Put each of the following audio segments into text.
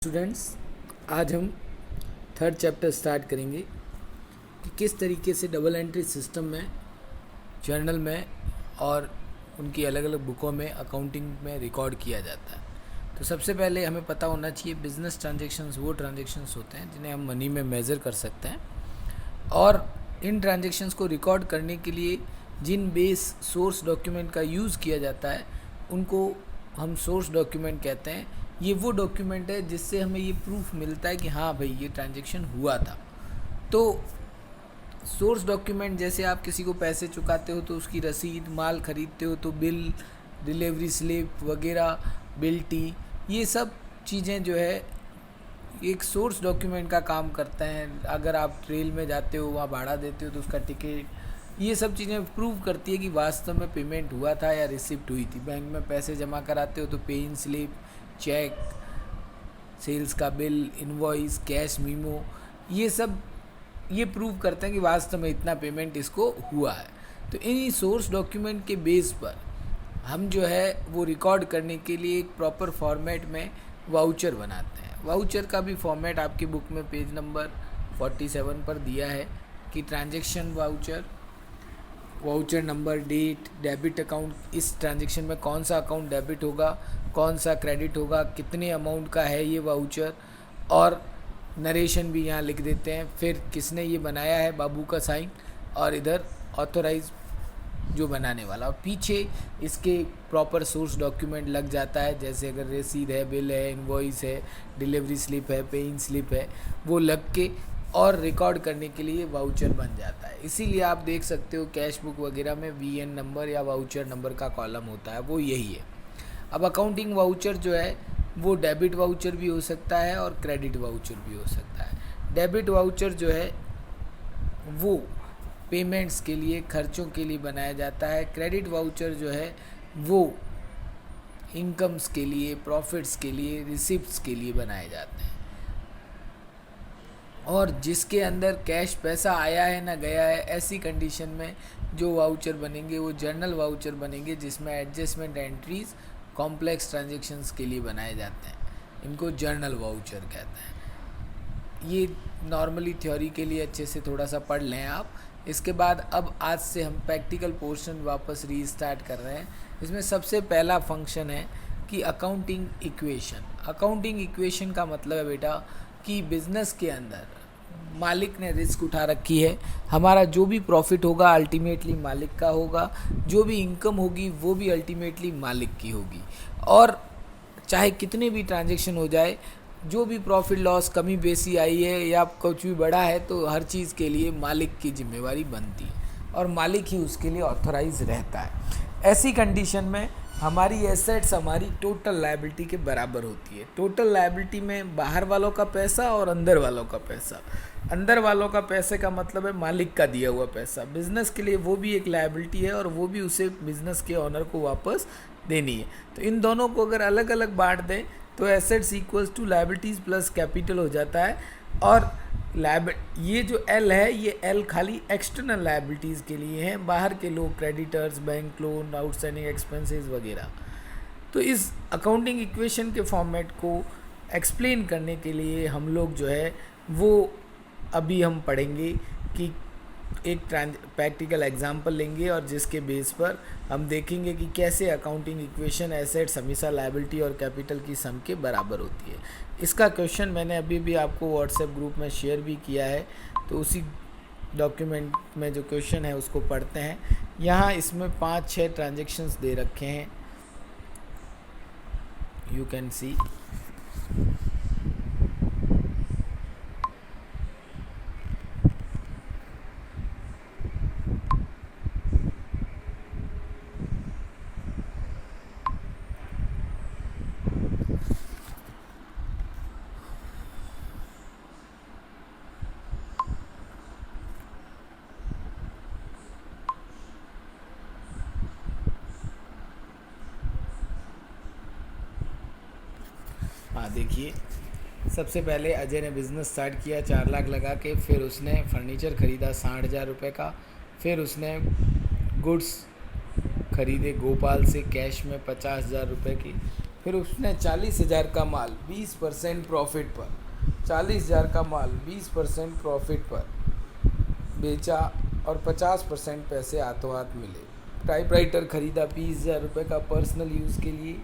Students, आज हम third chapter start करेंगे कि किस तरीके से डबल एंट्री सिस्टम में, जर्नल में और उनकी अलग अलग बुकों में अकाउंटिंग में रिकॉर्ड किया जाता है। तो सबसे पहले हमें पता होना चाहिए बिजनेस ट्रांजैक्शंस वो ट्रांजैक्शंस होते हैं जिन्हें हम मनी में मेज़र कर सकते हैं, और इन ट्रांजैक्शंस को रिकॉर्ड करने के लिए जिन बेस सोर्स डॉक्यूमेंट का यूज़ किया जाता है उनको हम सोर्स डॉक्यूमेंट कहते हैं। ये वो डॉक्यूमेंट है जिससे हमें ये प्रूफ मिलता है कि हाँ भाई ये ट्रांजैक्शन हुआ था। तो सोर्स डॉक्यूमेंट जैसे आप किसी को पैसे चुकाते हो तो उसकी रसीद, माल खरीदते हो तो बिल, डिलीवरी स्लिप वगैरह, बिल टी, ये सब चीज़ें जो है एक सोर्स डॉक्यूमेंट का काम करता है। अगर आप ट्रेल में जाते हो, वहाँ भाड़ा देते हो तो उसका टिकट, ये सब चीज़ें प्रूव करती है कि वास्तव में पेमेंट हुआ था या रिसिप्ट हुई थी। बैंक में पैसे जमा कराते हो तो पे इन स्लिप, चेक, सेल्स का बिल, इनवॉइस, कैश मीमो, ये सब ये प्रूव करते हैं कि वास्तव में इतना पेमेंट इसको हुआ है। तो इन्हीं सोर्स डॉक्यूमेंट के बेस पर हम जो है वो रिकॉर्ड करने के लिए एक प्रॉपर फॉर्मेट में वाउचर बनाते हैं। वाउचर का भी फॉर्मेट आपकी बुक में पेज नंबर 47 पर दिया है कि transaction voucher, voucher number, date, debit account, इस ट्रांजैक्शन में कौन सा अकाउंट डेबिट होगा, कौन सा क्रेडिट होगा, कितने अमाउंट का है ये वाउचर, और नरेशन भी यहाँ लिख देते हैं। फिर किसने ये बनाया है, बाबू का साइन, और इधर ऑथोराइज जो बनाने वाला, और पीछे इसके प्रॉपर सोर्स डॉक्यूमेंट लग जाता है। जैसे अगर रसीद है, बिल है, इनवॉइस है, डिलीवरी स्लिप है, पे इन स्लिप है, वो लग के और रिकॉर्ड करने के लिए वाउचर बन जाता है। इसीलिए आप देख सकते हो कैश बुक वगैरह में वीएन नंबर या वाउचर नंबर का कॉलम होता है, वो यही है। अब अकाउंटिंग वाउचर जो है वो डेबिट वाउचर भी हो सकता है और क्रेडिट वाउचर भी हो सकता है। डेबिट वाउचर जो है वो पेमेंट्स के लिए, खर्चों के लिए बनाया जाता है। क्रेडिट वाउचर जो है वो इनकम्स के लिए, प्रॉफिट्स के लिए, रिसिप्ट्स के लिए बनाए जाते हैं। और जिसके अंदर कैश पैसा आया है ना गया है, ऐसी कंडीशन में जो वाउचर बनेंगे वो जर्नल वाउचर बनेंगे, जिसमें एडजस्टमेंट एंट्रीज कॉम्प्लेक्स ट्रांजैक्शंस के लिए बनाए जाते हैं। इनको जर्नल वाउचर कहते हैं। ये नॉर्मली थ्योरी के लिए अच्छे से थोड़ा सा पढ़ लें आप। इसके बाद अब आज से हम प्रैक्टिकल पोर्शन वापस रीस्टार्ट कर रहे हैं। इसमें सबसे पहला फंक्शन है कि अकाउंटिंग इक्वेशन। अकाउंटिंग इक्वेशन का मतलब है बेटा कि बिज़नेस के अंदर मालिक ने रिस्क उठा रखी है। हमारा जो भी प्रॉफिट होगा अल्टीमेटली मालिक का होगा, जो भी इनकम होगी वो भी अल्टीमेटली मालिक की होगी। और चाहे कितने भी ट्रांजैक्शन हो जाए, जो भी प्रॉफिट लॉस, कमी बेसी आई है या कुछ भी बढ़ा है, तो हर चीज़ के लिए मालिक की जिम्मेवारी बनती है और मालिक ही उसके लिए ऑथराइज रहता है। ऐसी कंडीशन में हमारी एसेट्स हमारी टोटल लायबिलिटी के बराबर होती है। टोटल लायबिलिटी में बाहर वालों का पैसा और अंदर वालों का पैसा। अंदर वालों का पैसे का मतलब है मालिक का दिया हुआ पैसा। बिजनेस के लिए वो भी एक लायबिलिटी है और वो भी उसे बिजनेस के ओनर को वापस देनी है। तो इन दोनों को अगर अलग अलग बांट दें तो assets equals to liabilities plus capital हो जाता है। और ये जो एल है, ये एल खाली एक्सटर्नल लायबिलिटीज़ के लिए है, बाहर के लोग, creditors, bank loan, outstanding expenses वगैरह। तो इस अकाउंटिंग इक्वेशन के फॉर्मेट को एक्सप्लेन करने के लिए हम लोग जो है वो अभी हम पढ़ेंगे कि एक प्रैक्टिकल एग्जांपल लेंगे और जिसके बेस पर हम देखेंगे कि कैसे अकाउंटिंग इक्वेशन एसेट्स हमेशा लायबिलिटी और कैपिटल की सम के बराबर होती है। इसका क्वेश्चन मैंने अभी भी आपको व्हाट्सएप ग्रुप में शेयर भी किया है, तो उसी डॉक्यूमेंट में जो क्वेश्चन है उसको पढ़ते हैं। यहाँ इसमें 5-6 ट्रांजेक्शन्स दे रखे हैं, यू कैन सी। हाँ देखिए, सबसे पहले अजय ने बिज़नेस स्टार्ट किया 4 लाख लगा के। फिर उसने फर्नीचर ख़रीदा 60,000 रुपये का। फिर उसने गुड्स खरीदे गोपाल से कैश में 50,000 रुपये की। फिर उसने 40,000 का माल 20% प्रॉफिट पर, 40,000 का माल 20% प्रॉफिट पर बेचा और 50% पैसे हाथों हाथ मिले। टाइपराइटर ख़रीदा 20,000 रुपये का पर्सनल यूज़ के लिए,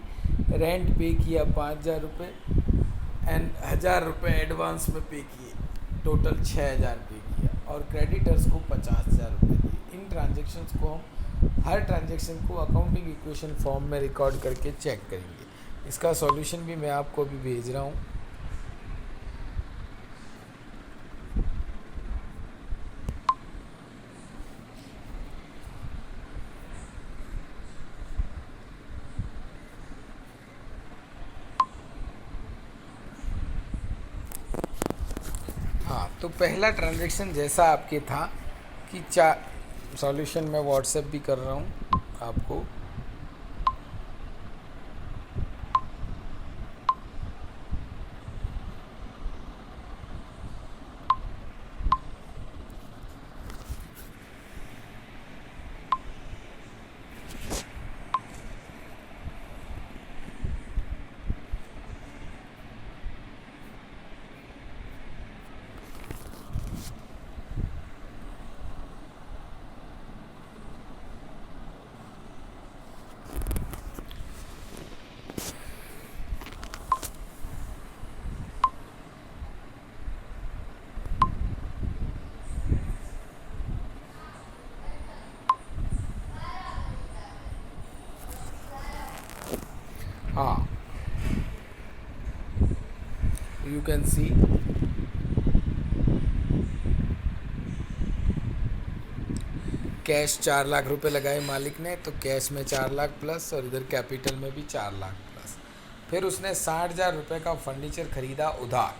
रेंट पे किया 5,000 रुपये एंड 1,000 रुपये एडवांस में पे किए, टोटल 6,000 पे किया और क्रेडिटर्स को 50,000 रुपये दिए। इन ट्रांजेक्शन्स को हम हर ट्रांजेक्शन को अकाउंटिंग इक्वेशन फॉर्म में रिकॉर्ड करके चेक करेंगे। इसका सॉल्यूशन भी मैं आपको अभी भेज रहा हूँ। हाँ, तो पहला ट्रांजैक्शन जैसा आपके था कि सॉल्यूशन मैं व्हाट्सएप भी कर रहा हूँ आपको। हाँ, you can see cash 4 lakh रुपए लगाए मालिक ने, तो कैश में 4 लाख प्लस और इधर कैपिटल में भी 4 लाख प्लस। फिर उसने 60,000 रुपये का फर्नीचर खरीदा उधार,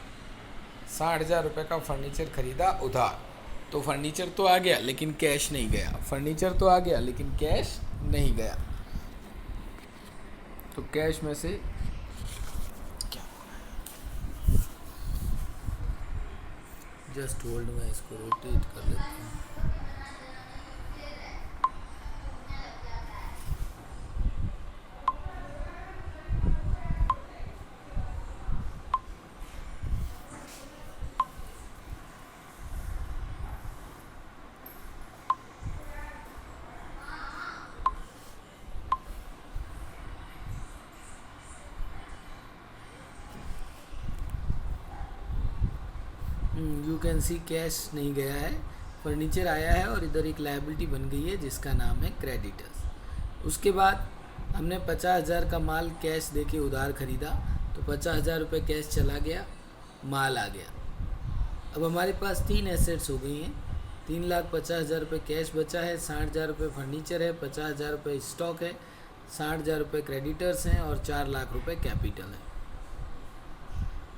60,000 रुपये का फर्नीचर खरीदा उधार। तो फर्नीचर तो आ गया लेकिन कैश नहीं गया, फर्नीचर तो आ गया लेकिन कैश नहीं गया। तो कैश में से क्या, जस्ट होल्ड, में इसको रोटेट कर लेता हूँ। यू कैन सी कैश नहीं गया है, फर्नीचर आया है और इधर एक लायबिलिटी बन गई है जिसका नाम है क्रेडिटर्स। उसके बाद हमने 50,000 का माल कैश देके उधार खरीदा, तो 50,000 रुपये कैश चला गया, माल आ गया। अब हमारे पास 3 एसेट्स हो गई हैं, 3,50,000 रुपये कैश बचा है, 60,000 रुपये फर्नीचर है, 50,000 रुपये स्टॉक है, 60,000 रुपये क्रेडिटर्स हैं और 4 लाख रुपये कैपिटल है।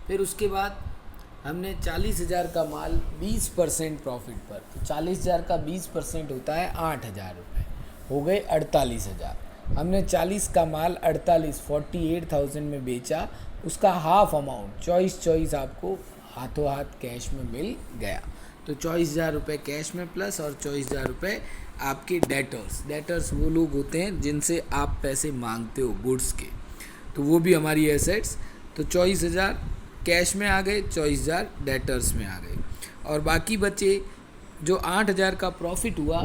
फिर उसके बाद हमने 40,000 का माल 20% प्रॉफिट पर, तो 40,000 का 20% होता है 8,000 रुपये, हो गए 48,000। हमने 40 का माल 48,000 में बेचा, उसका हाफ अमाउंट चॉइस आपको हाथों हाथ कैश में मिल गया। तो 24,000 रुपये कैश में प्लस और 24,000 रुपये आपके डेटर्स वो लोग होते हैं जिनसे आप पैसे मांगते हो गुड्स के, तो वो भी हमारी एसेट्स। तो 24,000 कैश में आ गए, 24,000 डेटर्स में आ गए और बाकी बचे जो 8,000 का प्रॉफिट हुआ,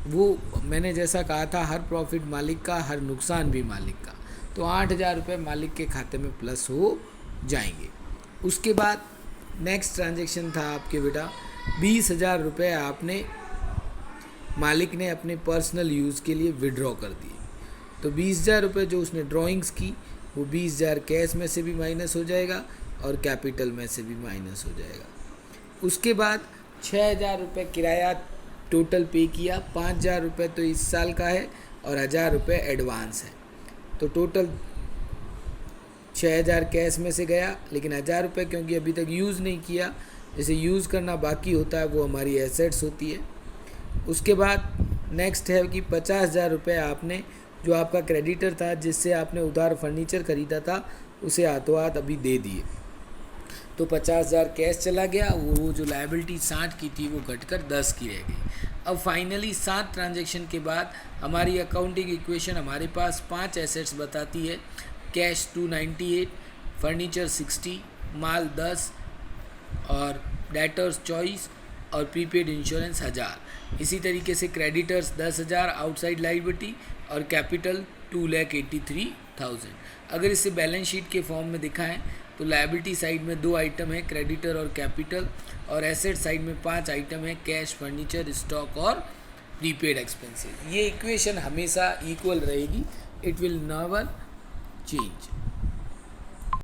वो मैंने जैसा कहा था हर प्रॉफिट मालिक का, हर नुकसान भी मालिक का। तो 8,000 रुपये मालिक के खाते में प्लस हो जाएंगे। उसके बाद नेक्स्ट ट्रांजैक्शन था आपके बेटा 20,000 रुपये आपने मालिक ने अपने पर्सनल यूज़ के लिए विड्रॉ कर दिए। तो 20,000 रुपये जो उसने ड्राइंग्स की, वो 20,000 कैश में से भी माइनस हो जाएगा और कैपिटल में से भी माइनस हो जाएगा। उसके बाद 6,000 रुपये किराया टोटल पे किया, 5,000 रुपये तो इस साल का है और 1,000 रुपये एडवांस है। तो टोटल 6,000 कैश में से गया, लेकिन 1,000 रुपये क्योंकि अभी तक यूज़ नहीं किया, जैसे यूज़ करना बाकी होता है वो हमारी एसेट्स होती है। उसके बाद नेक्स्ट है कि 50,000 रुपये आपने जो आपका क्रेडिटर था जिससे आपने उधार फर्नीचर ख़रीदा था उसे हाथों हाथ अभी दे दिए, तो 50,000 कैश चला गया। वो जो लायबिलिटी 60 की थी वो घटकर 10 की रह गई। अब फाइनली 7 ट्रांजैक्शन के बाद हमारी अकाउंटिंग इक्वेशन हमारे पास 5 एसेट्स बताती है, कैश 298, फर्नीचर 60, माल 10 और डेटर्स चॉइस और प्रीपेड इंश्योरेंस 1000। इसी तरीके से क्रेडिटर्स 10,000 आउटसाइड लाइबिलिटी और कैपिटल 2,83,000। अगर इसे बैलेंस शीट के फॉर्म में दिखाएं तो लायबिलिटी साइड में 2 आइटम है, क्रेडिटर और कैपिटल, और एसेट साइड में 5 आइटम है, कैश, फर्नीचर, स्टॉक और प्रीपेड एक्सपेंसेस। ये इक्वेशन हमेशा इक्वल रहेगी, इट विल नेवर चेंज।